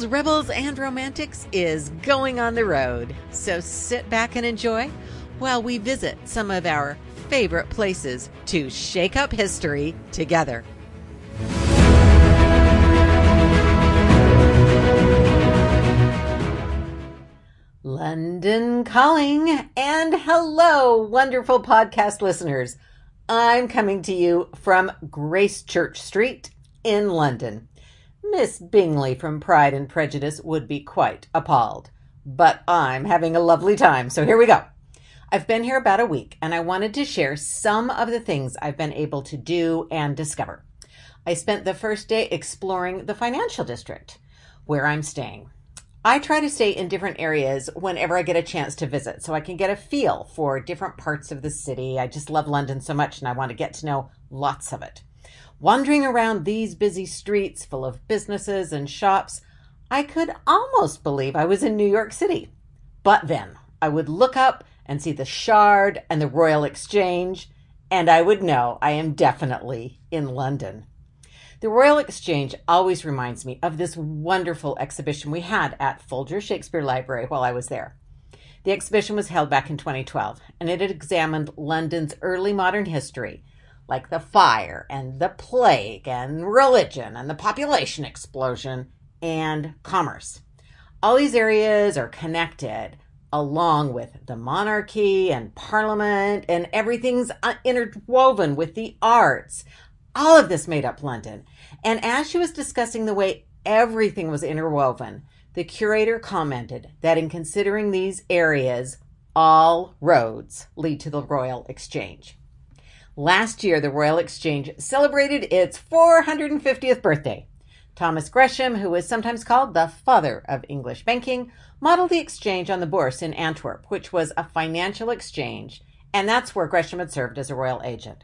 Rebels and Romantics is going on the road, so sit back and enjoy while we visit some of our favorite places to shake up history together. London calling, and hello, wonderful podcast listeners. I'm coming to you from Grace Church Street in London. Miss Bingley from Pride and Prejudice would be quite appalled, but I'm having a lovely time, so here we go. I've been here about a week, and I wanted to share some of the things I've been able to do and discover. I spent the first day exploring the financial district, where I'm staying. I try to stay in different areas whenever I get a chance to visit, so I can get a feel for different parts of the city. I just love London so much, and I want to get to know lots of it. Wandering around these busy streets full of businesses and shops, I could almost believe I was in New York City. But then I would look up and see the Shard and the Royal Exchange, and I would know I am definitely in London. The Royal Exchange always reminds me of this wonderful exhibition we had at Folger Shakespeare Library while I was there. The exhibition was held back in 2012, and it had examined London's early modern history, like the fire and the plague and religion and the population explosion and commerce. All these areas are connected along with the monarchy and parliament, and everything's interwoven with the arts. All of this made up London. And as she was discussing the way everything was interwoven, the curator commented that in considering these areas, all roads lead to the Royal Exchange. Last year, the Royal Exchange celebrated its 450th birthday. Thomas Gresham, who is sometimes called the father of English banking, modeled the exchange on the Bourse in Antwerp, which was a financial exchange, and that's where Gresham had served as a royal agent.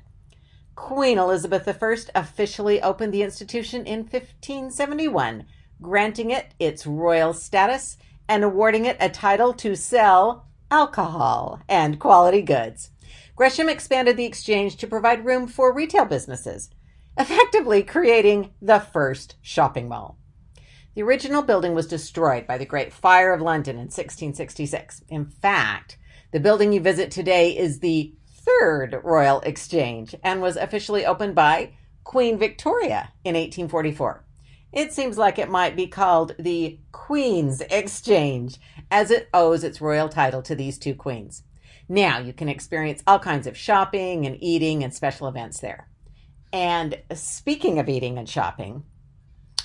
Queen Elizabeth I officially opened the institution in 1571, granting it its royal status and awarding it a title to sell alcohol and quality goods. Gresham expanded the exchange to provide room for retail businesses, effectively creating the first shopping mall. The original building was destroyed by the Great Fire of London in 1666. In fact, the building you visit today is the third Royal Exchange and was officially opened by Queen Victoria in 1844. It seems like it might be called the Queen's Exchange, as it owes its royal title to these two queens. Now you can experience all kinds of shopping and eating and special events there. And speaking of eating and shopping,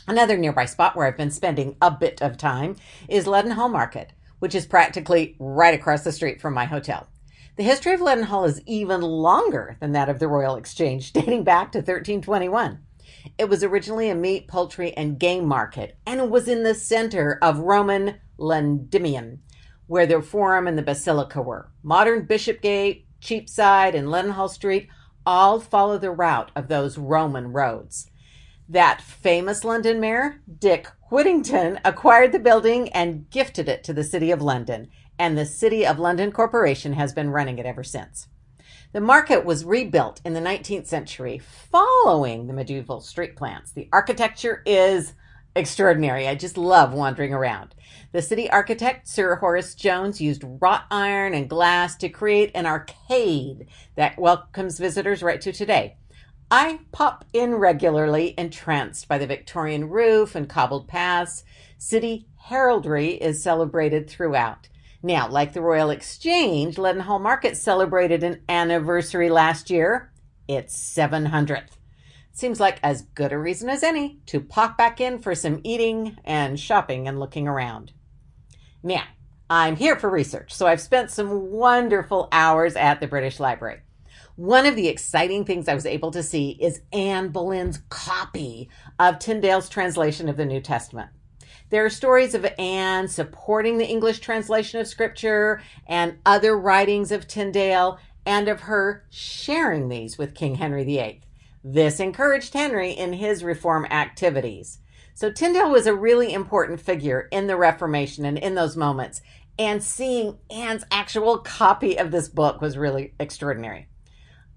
another nearby spot where I've been spending a bit of time is Leadenhall Market, which is practically right across the street from my hotel. The history of Leadenhall is even longer than that of the Royal Exchange, dating back to 1321. It was originally a meat, poultry, and game market, and it was in the center of Roman Londinium, where the Forum and the Basilica were. Modern Bishopgate, Cheapside, and Leadenhall Street all follow the route of those Roman roads. That famous London mayor, Dick Whittington, acquired the building and gifted it to the City of London, and the City of London Corporation has been running it ever since. The market was rebuilt in the 19th century following the medieval street plans. The architecture is extraordinary. I just love wandering around. The city architect, Sir Horace Jones, used wrought iron and glass to create an arcade that welcomes visitors right to today. I pop in regularly, entranced by the Victorian roof and cobbled paths. City heraldry is celebrated throughout. Now, like the Royal Exchange, Leadenhall Market celebrated an anniversary last year. It's 700th. Seems like as good a reason as any to pop back in for some eating and shopping and looking around. Now, I'm here for research, so I've spent some wonderful hours at the British Library. One of the exciting things I was able to see is Anne Boleyn's copy of Tyndale's translation of the New Testament. There are stories of Anne supporting the English translation of Scripture and other writings of Tyndale, and of her sharing these with King Henry VIII. This encouraged Henry in his reform activities. So Tyndale was a really important figure in the Reformation and in those moments, and seeing Anne's actual copy of this book was really extraordinary.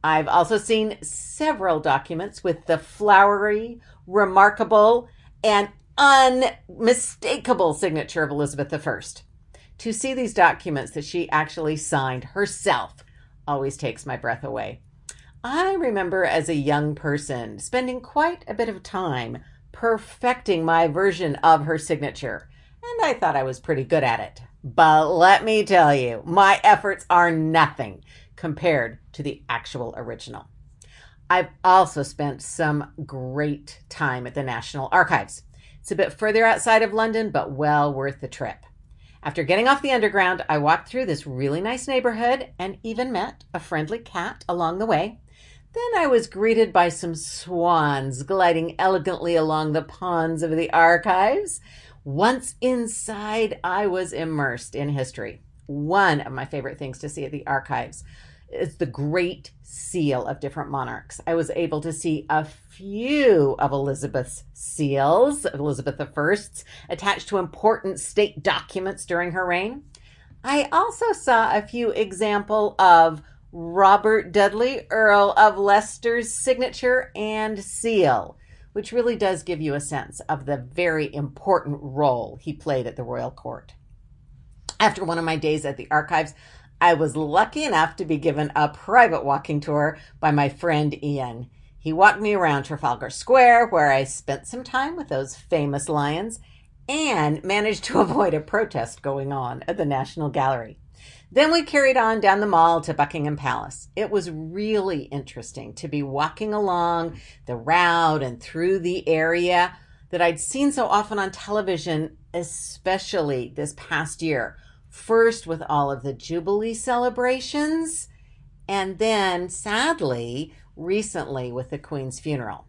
I've also seen several documents with the flowery, remarkable, and unmistakable signature of Elizabeth I. To see these documents that she actually signed herself always takes my breath away. I remember as a young person spending quite a bit of time perfecting my version of her signature, and I thought I was pretty good at it. But let me tell you, my efforts are nothing compared to the actual original. I've also spent some great time at the National Archives. It's a bit further outside of London, but well worth the trip. After getting off the Underground, I walked through this really nice neighborhood and even met a friendly cat along the way. Then I was greeted by some swans gliding elegantly along the ponds of the archives. Once inside, I was immersed in history. One of my favorite things to see at the archives is the Great Seal of different monarchs. I was able to see a few of Elizabeth's seals, Elizabeth I's, attached to important state documents during her reign. I also saw a few examples of Robert Dudley, Earl of Leicester's signature and seal, which really does give you a sense of the very important role he played at the royal court. After one of my days at the archives, I was lucky enough to be given a private walking tour by my friend Ian. He walked me around Trafalgar Square, where I spent some time with those famous lions and managed to avoid a protest going on at the National Gallery. Then we carried on down the mall to Buckingham Palace. It was really interesting to be walking along the route and through the area that I'd seen so often on television, especially this past year. First with all of the Jubilee celebrations, and then, sadly, recently with the Queen's funeral.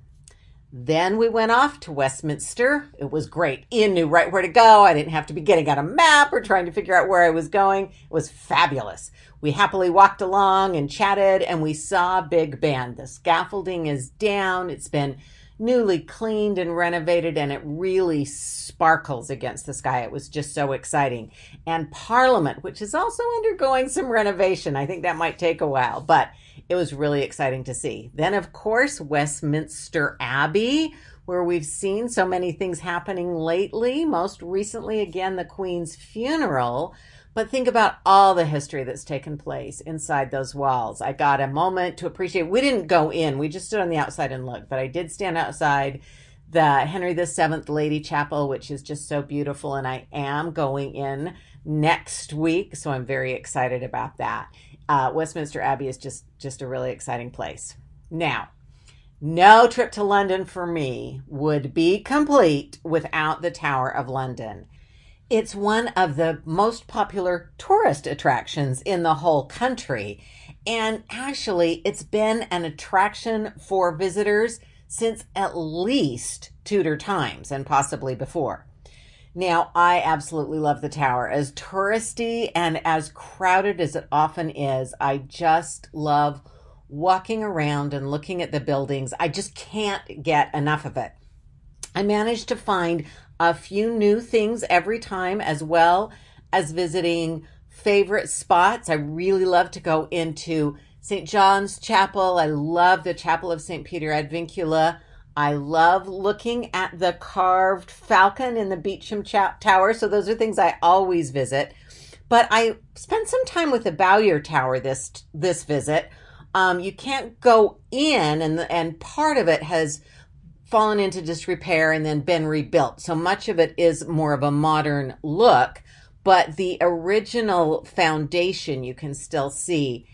Then we went off to Westminster. It was great. Ian knew right where to go. I didn't have to be getting out a map or trying to figure out where I was going. It was fabulous. We happily walked along and chatted, and we saw Big Ben. The scaffolding is down. It's been newly cleaned and renovated, and it really sparkles against the sky. It was just so exciting. And Parliament, which is also undergoing some renovation. I think that might take a while, but it was really exciting to see. Then, of course, Westminster Abbey, where we've seen so many things happening lately. Most recently, again, the Queen's funeral. But think about all the history that's taken place inside those walls. I got a moment to appreciate. We didn't go in. We just stood on the outside and looked. But I did stand outside the Henry VII Lady Chapel, which is just so beautiful. And I am going in next week, so I'm very excited about that. Westminster Abbey is just a really exciting place. Now, no trip to London for me would be complete without the Tower of London. It's one of the most popular tourist attractions in the whole country. And actually, it's been an attraction for visitors since at least Tudor times and possibly before. Now, I absolutely love the tower. As touristy and as crowded as it often is, I just love walking around and looking at the buildings. I just can't get enough of it. I managed to find a few new things every time, as well as visiting favorite spots. I really love to go into St. John's Chapel. I love the Chapel of St. Peter ad Vincula. I love looking at the carved falcon in the Beauchamp Tower. So those are things I always visit. But I spent some time with the Bowyer Tower this visit. You can't go in, and part of it has fallen into disrepair and then been rebuilt. So much of it is more of a modern look, but the original foundation you can still see.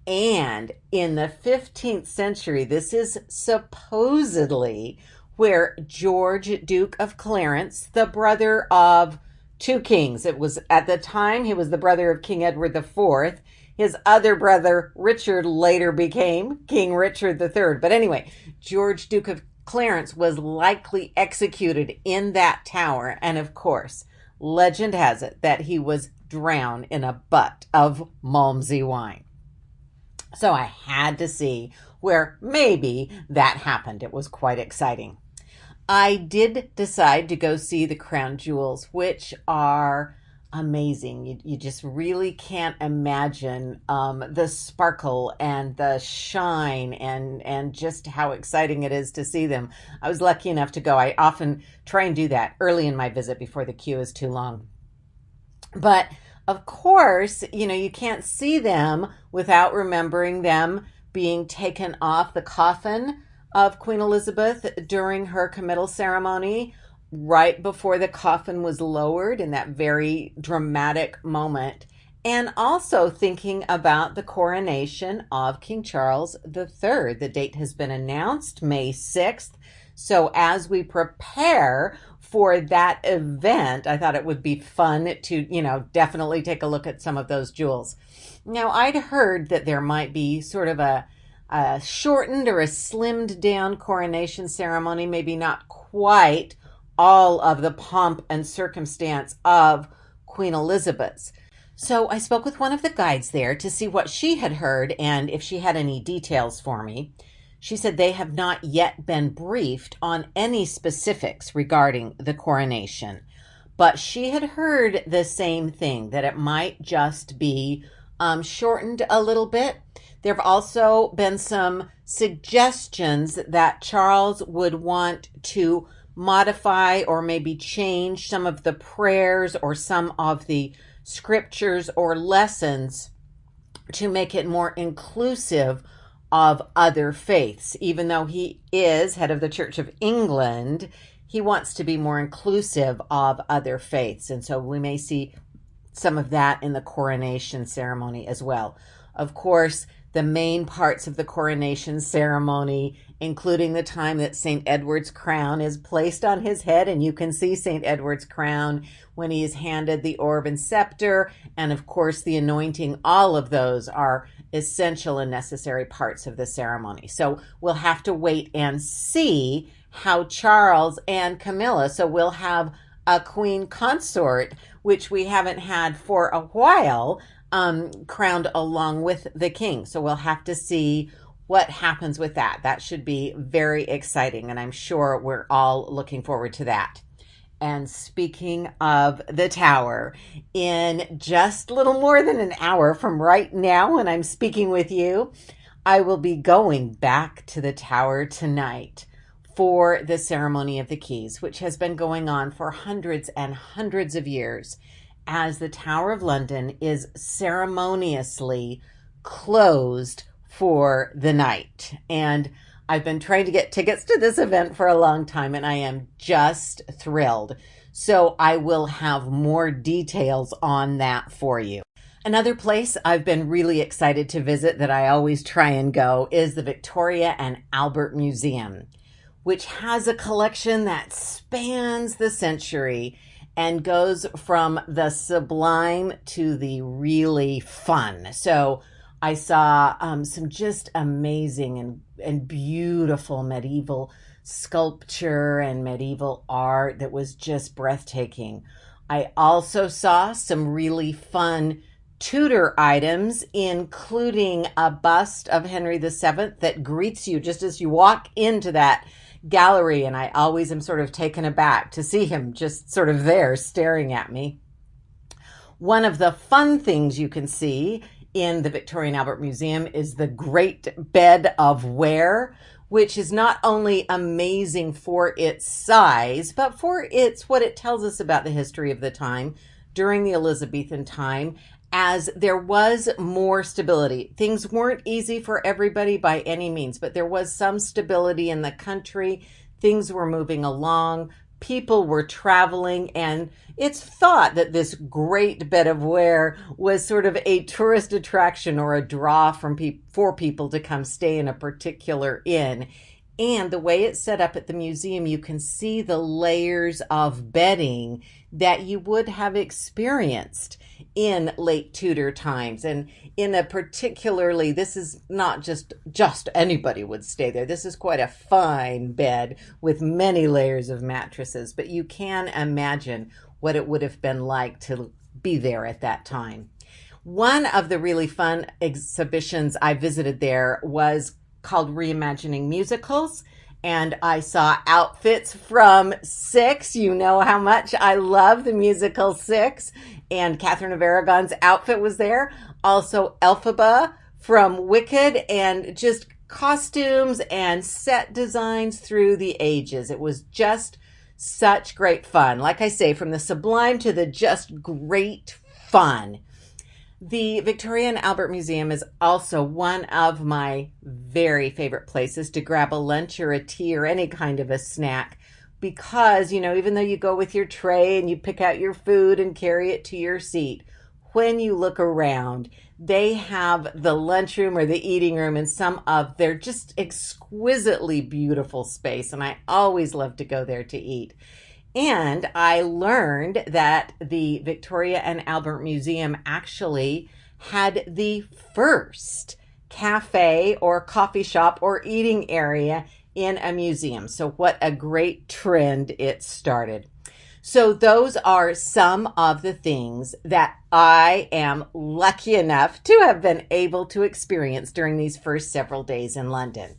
And in the 15th century, this is supposedly where George, Duke of Clarence, the brother of two kings. It was at the time he was the brother of King Edward IV. His other brother, Richard, later became King Richard III. But anyway, George, Duke of Clarence was likely executed in that tower. And of course, legend has it that he was drowned in a butt of Malmsey wine. So I had to see where maybe that happened. It was quite exciting. I did decide to go see the crown jewels, which are amazing. You just really can't imagine the sparkle and the shine and just how exciting it is to see them. I was lucky enough to go. I often try and do that early in my visit before the queue is too long. But of course, you can't see them without remembering them being taken off the coffin of Queen Elizabeth during her committal ceremony, right before the coffin was lowered in that very dramatic moment. And also thinking about the coronation of King Charles III. The date has been announced, May 6th. So as we prepare for that event, I thought it would be fun to, definitely take a look at some of those jewels. Now, I'd heard that there might be sort of a shortened or a slimmed down coronation ceremony, maybe not quite all of the pomp and circumstance of Queen Elizabeth's. So I spoke with one of the guides there to see what she had heard and if she had any details for me. She said they have not yet been briefed on any specifics regarding the coronation, but she had heard the same thing, that it might just be shortened a little bit. There have also been some suggestions that Charles would want to modify or maybe change some of the prayers or some of the scriptures or lessons to make it more inclusive of other faiths. Even though he is head of the Church of England, he wants to be more inclusive of other faiths. And so we may see some of that in the coronation ceremony as well. Of course, the main parts of the coronation ceremony, including the time that St. Edward's crown is placed on his head, and you can see St. Edward's crown when he is handed the orb and scepter, and of course the anointing, all of those are essential and necessary parts of the ceremony. So we'll have to wait and see how Charles and Camilla, so we'll have a queen consort, which we haven't had for a while, crowned along with the king. So we'll have to see what happens with that. That should be very exciting, and I'm sure we're all looking forward to that. And speaking of the tower, in just a little more than an hour from right now when I'm speaking with you, I will be going back to the tower tonight for the ceremony of the keys, which has been going on for hundreds and hundreds of years, as the Tower of London is ceremoniously closed for the night. And I've been trying to get tickets to this event for a long time, and I am just thrilled. So I will have more details on that for you. Another place I've been really excited to visit that I always try and go is the Victoria and Albert Museum, which has a collection that spans the century and goes from the sublime to the really fun. So I saw some just amazing and beautiful medieval sculpture and medieval art that was just breathtaking. I also saw some really fun Tudor items, including a bust of Henry VII that greets you just as you walk into that gallery, and I always am sort of taken aback to see him just sort of there staring at me. One of the fun things you can see in the Victoria and Albert Museum is the Great Bed of Ware, which is not only amazing for its size, but for what it tells us about the history of the time during the Elizabethan time, as there was more stability. Things weren't easy for everybody by any means, but there was some stability in the country. Things were moving along. People were traveling, and it's thought that this Great Bed of Ware was sort of a tourist attraction or a draw for people to come stay in a particular inn. And the way it's set up at the museum, you can see the layers of bedding that you would have experienced in late Tudor times. And in a particularly, this is not just anybody would stay there. This is quite a fine bed with many layers of mattresses, but you can imagine what it would have been like to be there at that time. One of the really fun exhibitions I visited there was called Reimagining Musicals, and I saw outfits from Six. You know how much I love the musical Six, and Catherine of Aragon's outfit was there. Also Elphaba from Wicked, and just costumes and set designs through the ages. It was just such great fun. Like I say, from the sublime to the just great fun. The Victoria and Albert Museum is also one of my very favorite places to grab a lunch or a tea or any kind of a snack, because, even though you go with your tray and you pick out your food and carry it to your seat, when you look around, they have the lunchroom or the eating room in some of their just exquisitely beautiful space, and I always love to go there to eat. And I learned that the Victoria and Albert Museum actually had the first cafe or coffee shop or eating area in a museum. So what a great trend it started. So those are some of the things that I am lucky enough to have been able to experience during these first several days in London.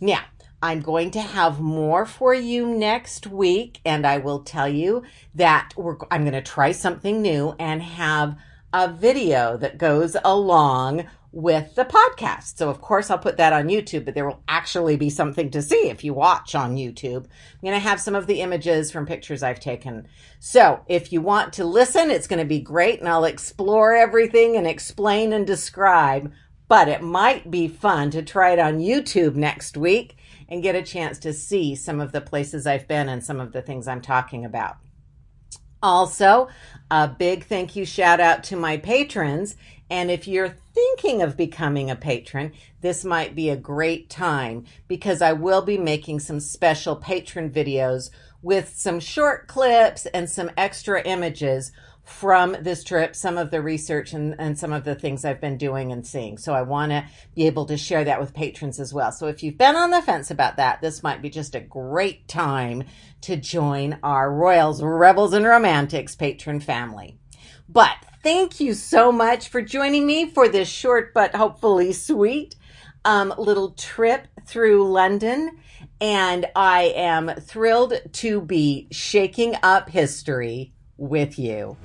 Now, I'm going to have more for you next week, and I will tell you that I'm going to try something new and have a video that goes along with the podcast. So, of course, I'll put that on YouTube, but there will actually be something to see if you watch on YouTube. I'm going to have some of the images from pictures I've taken. So if you want to listen, it's going to be great, and I'll explore everything and explain and describe, but it might be fun to try it on YouTube next week and get a chance to see some of the places I've been and some of the things I'm talking about. Also, a big thank you shout out to my patrons. And if you're thinking of becoming a patron, this might be a great time, because I will be making some special patron videos with some short clips and some extra images from this trip, some of the research and some of the things I've been doing and seeing. So I want to be able to share that with patrons as well. So if you've been on the fence about that, this might be just a great time to join our Royals, Rebels, and Romantics patron family. But thank you so much for joining me for this short but hopefully sweet little trip through London. And I am thrilled to be shaking up history with you.